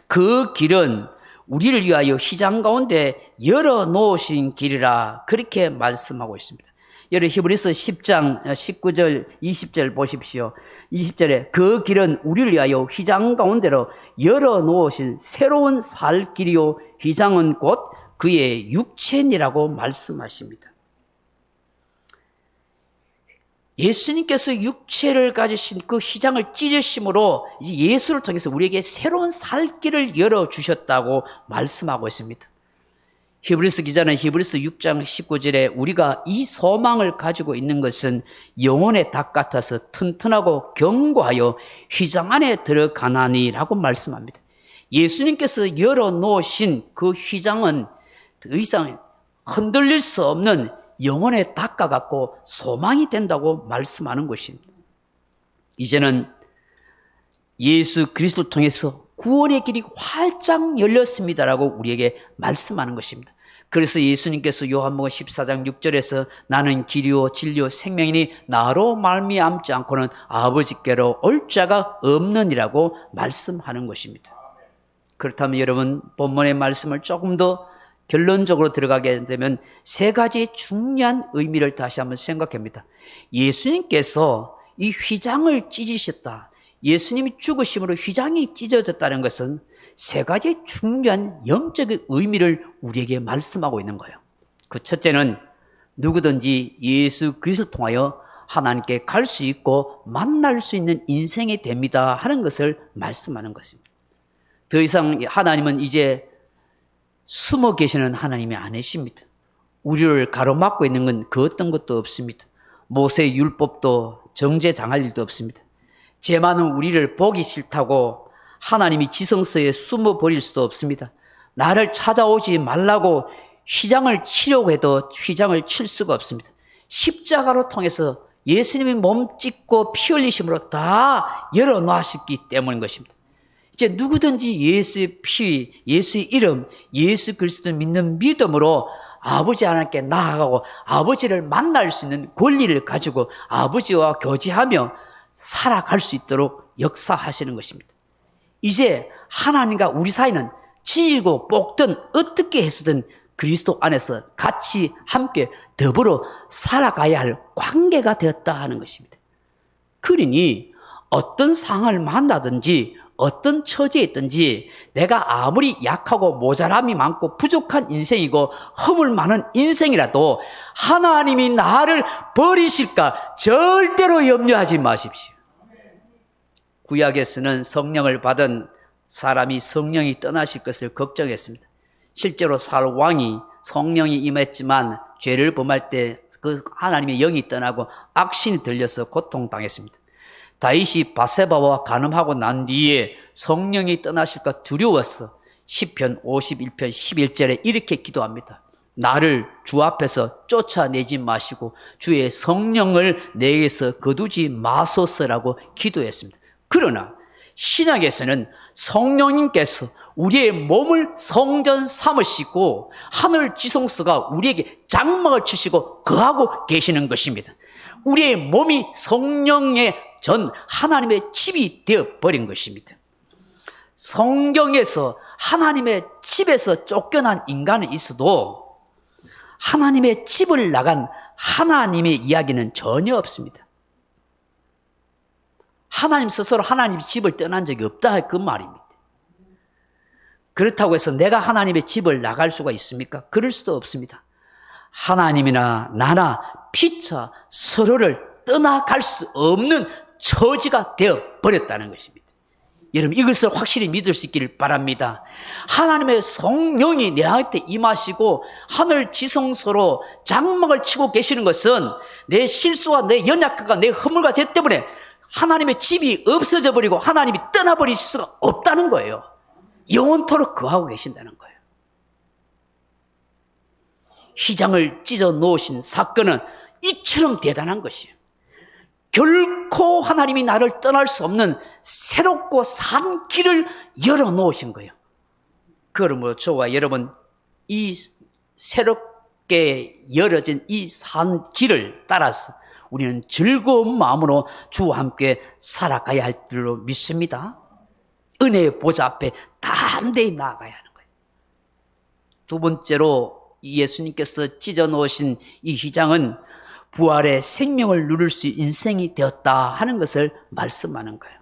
그 길은 우리를 위하여 휘장 가운데 열어놓으신 길이라, 그렇게 말씀하고 있습니다. 여러분, 히브리서 10장 19절 20절 보십시오. 20절에 그 길은 우리를 위하여 휘장 가운데로 열어놓으신 새로운 살 길이요, 휘장은 곧 그의 육체니라고 말씀하십니다. 예수님께서 육체를 가지신 그 휘장을 찢으심으로 이제 예수를 통해서 우리에게 새로운 살 길을 열어주셨다고 말씀하고 있습니다. 히브리서 기자는 히브리서 6장 19절에 우리가 이 소망을 가지고 있는 것은 영혼의 닭 같아서 튼튼하고 견고하여 휘장 안에 들어가나니라고 말씀합니다. 예수님께서 열어놓으신 그 휘장은 더 이상 흔들릴 수 없는 영혼의 닭과 같고 소망이 된다고 말씀하는 것입니다. 이제는 예수 그리스도를 통해서 구원의 길이 활짝 열렸습니다라고 우리에게 말씀하는 것입니다. 그래서 예수님께서 요한복음 14장 6절에서 나는 길이요 진리요 생명이니 나로 말미암지 않고는 아버지께로 올 자가 없느니라고 말씀하는 것입니다. 그렇다면 여러분, 본문의 말씀을 조금 더 결론적으로 들어가게 되면 세 가지 중요한 의미를 다시 한번 생각합니다. 예수님께서 이 휘장을 찢으셨다. 예수님이 죽으심으로 휘장이 찢어졌다는 것은 세 가지 중요한 영적인 의미를 우리에게 말씀하고 있는 거예요. 그 첫째는 누구든지 예수 그리스도를 통하여 하나님께 갈 수 있고 만날 수 있는 인생이 됩니다 하는 것을 말씀하는 것입니다. 더 이상 하나님은 이제 숨어 계시는 하나님이 아니십니다. 우리를 가로막고 있는 건 그 어떤 것도 없습니다. 모세의 율법도 정죄당할 일도 없습니다. 죄많은 우리를 보기 싫다고 하나님이 지성소에 숨어 버릴 수도 없습니다. 나를 찾아오지 말라고 휘장을 치려고 해도 휘장을 칠 수가 없습니다. 십자가로 통해서 예수님이 몸 찢고 피 흘리심으로 다 열어놓으셨기 때문인 것입니다. 이제 누구든지 예수의 피, 예수의 이름, 예수 그리스도를 믿는 믿음으로 아버지 하나님께 나아가고 아버지를 만날 수 있는 권리를 가지고 아버지와 교제하며 살아갈 수 있도록 역사하시는 것입니다. 이제 하나님과 우리 사이는 찢고 뽑든 어떻게 해서든 그리스도 안에서 같이 함께 더불어 살아가야 할 관계가 되었다 하는 것입니다. 그러니 어떤 상황을 만나든지 어떤 처지에 있든지 내가 아무리 약하고 모자람이 많고 부족한 인생이고 허물 많은 인생이라도 하나님이 나를 버리실까 절대로 염려하지 마십시오. 구약에서는 성령을 받은 사람이 성령이 떠나실 것을 걱정했습니다. 실제로 사울 왕이 성령이 임했지만 죄를 범할 때 그 하나님의 영이 떠나고 악신이 들려서 고통당했습니다. 다윗이 바세바와 간음하고 난 뒤에 성령이 떠나실까 두려웠어. 시편 51편 11절에 이렇게 기도합니다. 나를 주 앞에서 쫓아내지 마시고 주의 성령을 내게서 거두지 마소서라고 기도했습니다. 그러나 신약에서는 성령님께서 우리의 몸을 성전 삼으시고 하늘 지성소가 우리에게 장막을 치시고 거하고 계시는 것입니다. 우리의 몸이 성령의 전 하나님의 집이 되어버린 것입니다. 성경에서 하나님의 집에서 쫓겨난 인간은 있어도 하나님의 집을 나간 하나님의 이야기는 전혀 없습니다. 하나님 스스로 하나님의 집을 떠난 적이 없다 그 말입니다. 그렇다고 해서 내가 하나님의 집을 나갈 수가 있습니까? 그럴 수도 없습니다. 하나님이나 나나 피차 서로를 떠나갈 수 없는 처지가 되어버렸다는 것입니다. 여러분 이것을 확실히 믿을 수 있기를 바랍니다. 하나님의 성령이 내한테 임하시고 하늘 지성소로 장막을 치고 계시는 것은 내 실수와 내 연약함과 내 허물과 죄 때문에 하나님의 집이 없어져 버리고 하나님이 떠나버릴 수가 없다는 거예요. 영원토록 거하고 계신다는 거예요. 휘장을 찢어 놓으신 사건은 이처럼 대단한 것이에요. 결코 하나님이 나를 떠날 수 없는 새롭고 산 길을 열어놓으신 거예요. 그러므로 저와 여러분 이 새롭게 열어진 이 산 길을 따라서 우리는 즐거운 마음으로 주와 함께 살아가야 할 줄로 믿습니다. 은혜의 보좌 앞에 담대히 나아가야 하는 거예요. 두 번째로 예수님께서 찢어놓으신 이 휘장은 부활의 생명을 누릴 수 있는 인생이 되었다 하는 것을 말씀하는 거예요.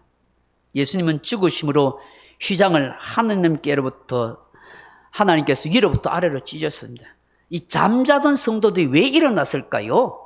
예수님은 죽으심으로 휘장을 하나님께서 위로부터 아래로 찢었습니다. 이 잠자던 성도들이 왜 일어났을까요?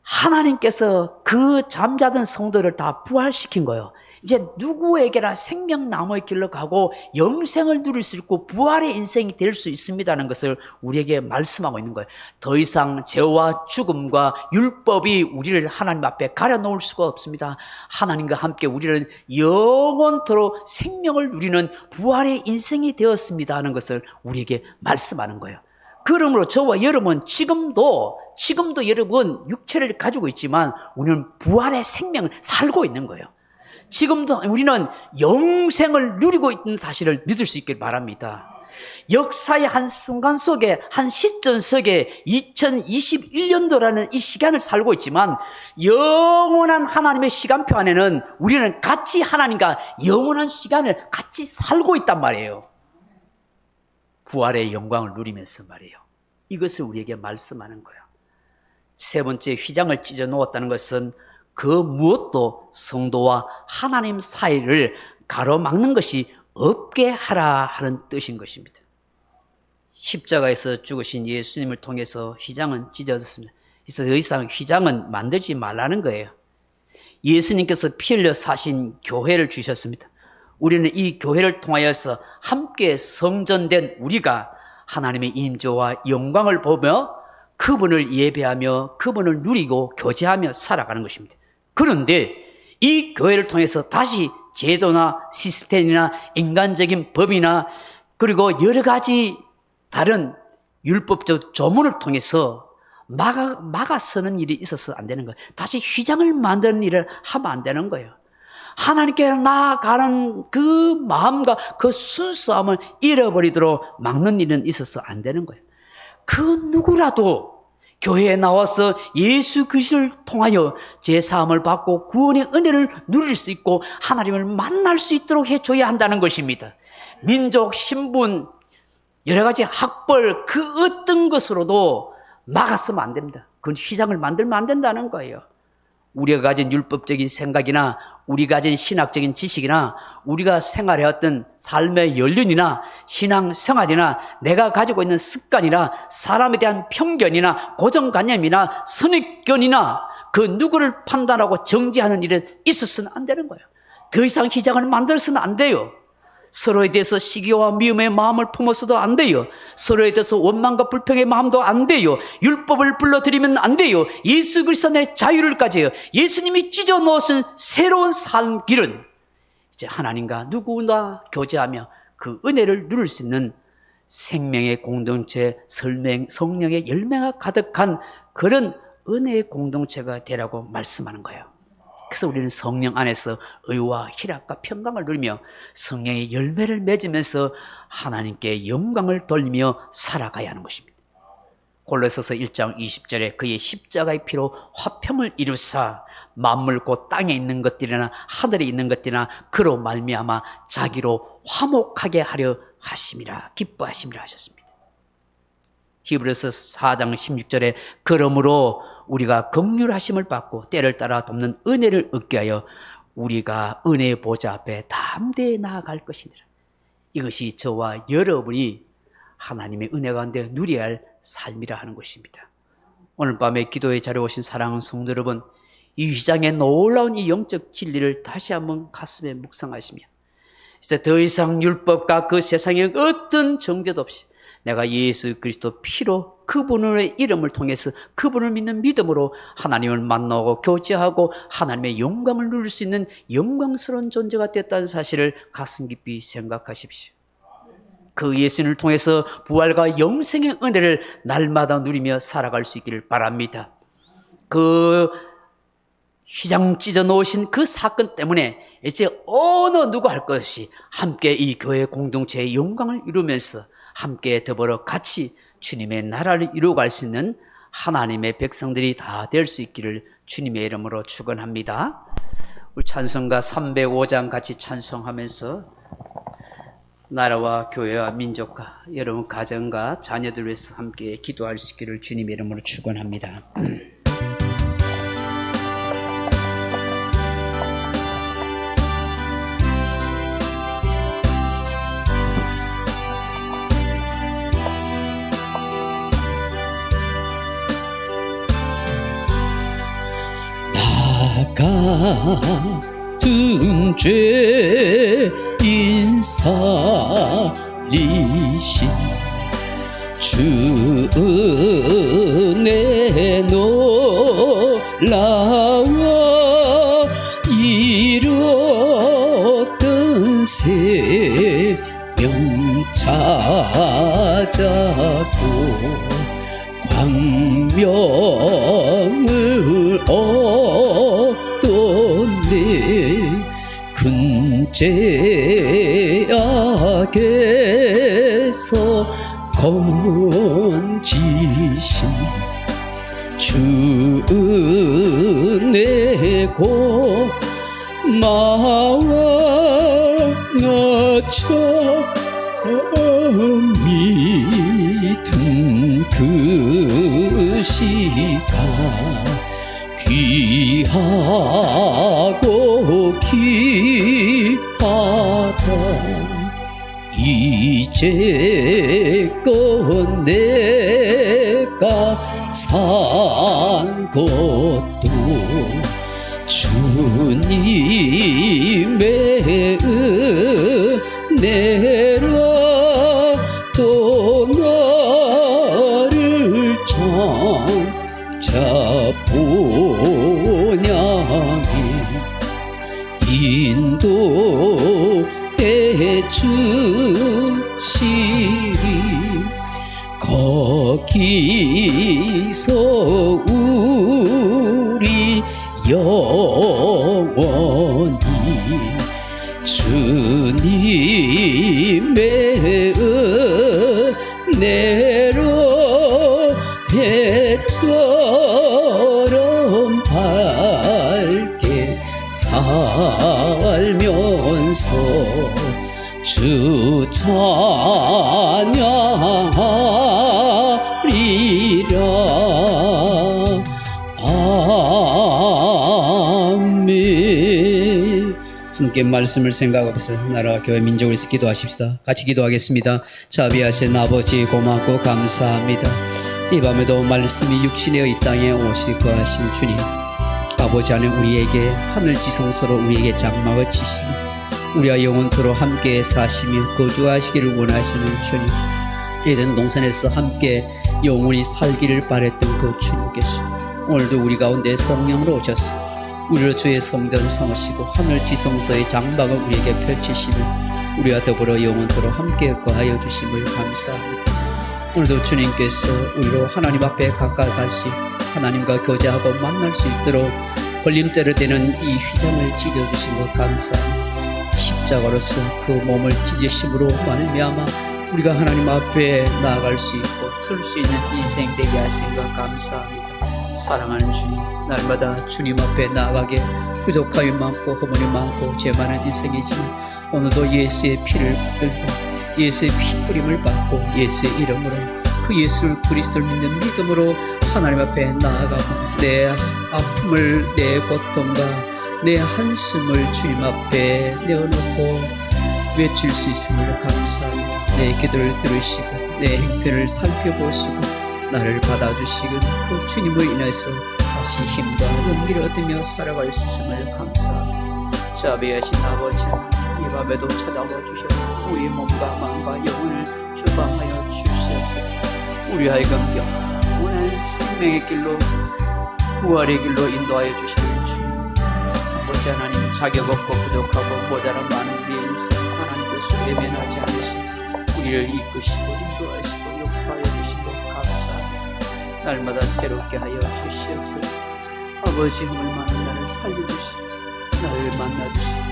하나님께서 그 잠자던 성도를 다 부활시킨 거예요. 이제 누구에게나 생명나무의 길로 가고 영생을 누릴 수 있고 부활의 인생이 될 수 있습니다는 것을 우리에게 말씀하고 있는 거예요. 더 이상 죄와 죽음과 율법이 우리를 하나님 앞에 가려놓을 수가 없습니다. 하나님과 함께 우리는 영원토록 생명을 누리는 부활의 인생이 되었습니다 하는 것을 우리에게 말씀하는 거예요. 그러므로 저와 여러분 지금도 여러분 육체를 가지고 있지만 우리는 부활의 생명을 살고 있는 거예요. 지금도 우리는 영생을 누리고 있는 사실을 믿을 수 있길 바랍니다. 역사의 한 순간 속에, 한 시점 속에 2021년도라는 이 시간을 살고 있지만 영원한 하나님의 시간표 안에는 우리는 같이 하나님과 영원한 시간을 같이 살고 있단 말이에요. 부활의 영광을 누리면서 말이에요. 이것을 우리에게 말씀하는 거예요. 세 번째, 휘장을 찢어 놓았다는 것은 그 무엇도 성도와 하나님 사이를 가로막는 것이 없게 하라 하는 뜻인 것입니다. 십자가에서 죽으신 예수님을 통해서 휘장은 찢어졌습니다. 그래서 더 이상 휘장은 만들지 말라는 거예요. 예수님께서 피 흘려 사신 교회를 주셨습니다. 우리는 이 교회를 통하여서 함께 성전된 우리가 하나님의 임재와 영광을 보며 그분을 예배하며 그분을 누리고 교제하며 살아가는 것입니다. 그런데 이 교회를 통해서 다시 제도나 시스템이나 인간적인 법이나 그리고 여러 가지 다른 율법적 조문을 통해서 막아서는 일이 있어서 안 되는 거예요. 다시 휘장을 만드는 일을 하면 안 되는 거예요. 하나님께 나아가는 그 마음과 그 순수함을 잃어버리도록 막는 일은 있어서 안 되는 거예요. 그 누구라도 교회에 나와서 예수 그리스도를 통하여 제사함을 받고 구원의 은혜를 누릴 수 있고 하나님을 만날 수 있도록 해줘야 한다는 것입니다. 민족, 신분, 여러 가지 학벌 그 어떤 것으로도 막았으면 안 됩니다. 그건 휘장을 만들면 안 된다는 거예요. 우리가 가진 율법적인 생각이나 우리가 가진 신학적인 지식이나 우리가 생활해왔던 삶의 연륜이나 신앙생활이나 내가 가지고 있는 습관이나 사람에 대한 편견이나 고정관념이나 선입견이나 그 누구를 판단하고 정지하는 일은 있어서는 안 되는 거예요. 더 이상 휘장을 만들어서는 안 돼요. 서로에 대해서 시기와 미움의 마음을 품어서도 안 돼요. 서로에 대해서 원망과 불평의 마음도 안 돼요. 율법을 불러들이면 안 돼요. 예수 그리스도 내 자유를 가져요. 예수님이 찢어 놓으신 새로운 삶 길은 이제 하나님과 누구나 교제하며 그 은혜를 누릴 수 있는 생명의 공동체, 성령의 열매가 가득한 그런 은혜의 공동체가 되라고 말씀하는 거예요. 그래서 우리는 성령 안에서 의와 희락과 평강을 누리며 성령의 열매를 맺으면서 하나님께 영광을 돌리며 살아가야 하는 것입니다. 골로새서 1장 20절에 그의 십자가의 피로 화평을 이루사 만물 곧 땅에 있는 것들이나 하늘에 있는 것들이나 그로 말미암아 자기로 화목하게 하려 하심이라 기뻐하심이라 하셨습니다. 히브리서 4장 16절에 그러므로 우리가 긍휼하심을 받고 때를 따라 돕는 은혜를 얻게 하여 우리가 은혜의 보좌 앞에 담대히 나아갈 것이니라. 이것이 저와 여러분이 하나님의 은혜 가운데 누려야 할 삶이라 하는 것입니다. 오늘 밤에 기도의 자리에 오신 사랑하는 성도 여러분, 이 휘장의 놀라운 이 영적 진리를 다시 한번 가슴에 묵상하시며 이제 더 이상 율법과 그 세상의 어떤 정죄도 없이 내가 예수 그리스도 피로 그분의 이름을 통해서 그분을 믿는 믿음으로 하나님을 만나고 교제하고 하나님의 영광을 누릴 수 있는 영광스러운 존재가 됐다는 사실을 가슴 깊이 생각하십시오. 그 예수님을 통해서 부활과 영생의 은혜를 날마다 누리며 살아갈 수 있기를 바랍니다. 그 휘장 찢어 놓으신 그 사건 때문에 이제 어느 누구 할 것 없이 함께 이 교회 공동체의 영광을 이루면서 함께 더불어 같이 주님의 나라를 이루어갈 수 있는 하나님의 백성들이 다 될 수 있기를 주님의 이름으로 축원합니다. 우리 찬송가 305장 같이 찬송하면서 나라와 교회와 민족과 여러분 가정과 자녀들 위해서 함께 기도할 수 있기를 주님의 이름으로 축원합니다. 같은 죄인 살리신 주 은혜 놀라워 잃었던 생명 찾았고 광명을 얻었네 큰 죄악에서 땅에서 건지신 주 은혜고 나와 나처 믿은 그 시간 귀하고 귀하다 이제껏 내가 산 것도 주님의 은혜라 또 나를 장차 본향에 인도해 주시리 거기서 우리 영원히 주님의 은혜로 해처럼 밝게 살면서 주 찬양하리라. 아멘. 함께 말씀을 생각하면서 나라와 교회 민족을 위해서 기도하십시다. 같이 기도하겠습니다. 자비하신 아버지 고맙고 감사합니다. 이 밤에도 말씀이 육신되어 이 땅에 오실 거하신 주님, 아버지 안에 우리에게 하늘지성소로 우리에게 장막을 치시며 우리와 영원토록 함께 사시며 거주하시기를 원하시는 주님, 에덴 동산에서 함께 영원히 살기를 바랬던 그 주님께서 오늘도 우리 가운데 성령으로 오셔서 우리로 주의 성전 삼으시고 하늘지성소의 장막을 우리에게 펼치시며 우리와 더불어 영원토록 함께 거하여 주심을 감사합니다. 오늘도 주님께서 우리로 하나님 앞에 가까이 갈 수 있고 하나님과 교제하고 만날 수 있도록 걸림대로 되는 이 휘장을 찢어주신 것 감사합니다. 십자가로서 그 몸을 찢으심으로 말미암아 우리가 하나님 앞에 나아갈 수 있고 설 수 있는 인생 되게 하신 것 감사합니다. 사랑하는 주님, 날마다 주님 앞에 나아가게 부족함이 많고 허물이 많고 죄 많은 인생이지만 오늘도 예수의 피를 붙들고 예수의 피 뿌림을 받고 예수의 이름으로 그 예수 그리스도를 믿는 믿음으로 하나님 앞에 나아가고 내 아픔을 내 고통과 내 한숨을 주님 앞에 내어놓고 외칠 수 있음을 감사합니다. 내 기도를 들으시고 내 행편을 살펴보시고 나를 받아주시는 그 주님으로 인해서 다시 힘과 용기를 얻으며 살아갈 수 있음을 감사합니다. 자비하신 아버지, 이 밤에도 찾아와 주셔서 우리의 몸과 마음과 영혼을 주방하여 주시옵소서. 우리 하여금 영원한 생명의 길로 부활의 길로 인도하여 주시는 주님, 아버지 하나님, 자격 없고 부족하고 모자란 많은 우리의 인생 하나님께서 외면하지 않으시고 우리를 이끄시고 인도하시고 역사하여 주시고 감사합니다. 날마다 새롭게 하여 주시옵소서. 아버지, 힘을 많은 나를 살려주시고 나를 만나주시고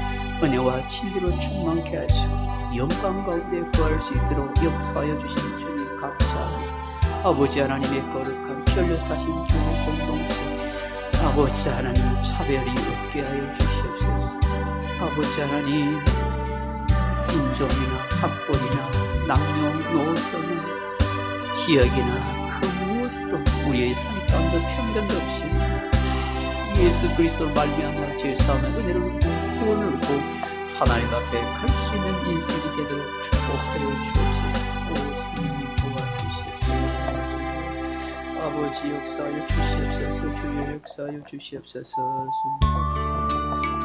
은혜와 진리로 충만케 하시고 영광 가운데 구할 수 있도록 역사하여 주시는 주님 감사합니다. 아버지 하나님의 거룩한 별로 사신 교회 공동체, 아버지 하나님 차별이 없게 하여 주시옵소서. 아버지 하나님, 인종이나 학벌이나 남녀노소나 지역이나 그 무엇도 우리의 삶 가운데 편견도 없이 예수 그리스도 말미암아 죄 사함의 은혜를 얻고 구원을 얻고 하나님 앞에 갈 수 있는 인생이 되도록 축복하여 주옵소서. 오 성령님 도와주시옵소서. 아버지 역사하여 주시옵소서. 주의 역사하여 주시옵소서. 주의 역사하여 주시옵소서.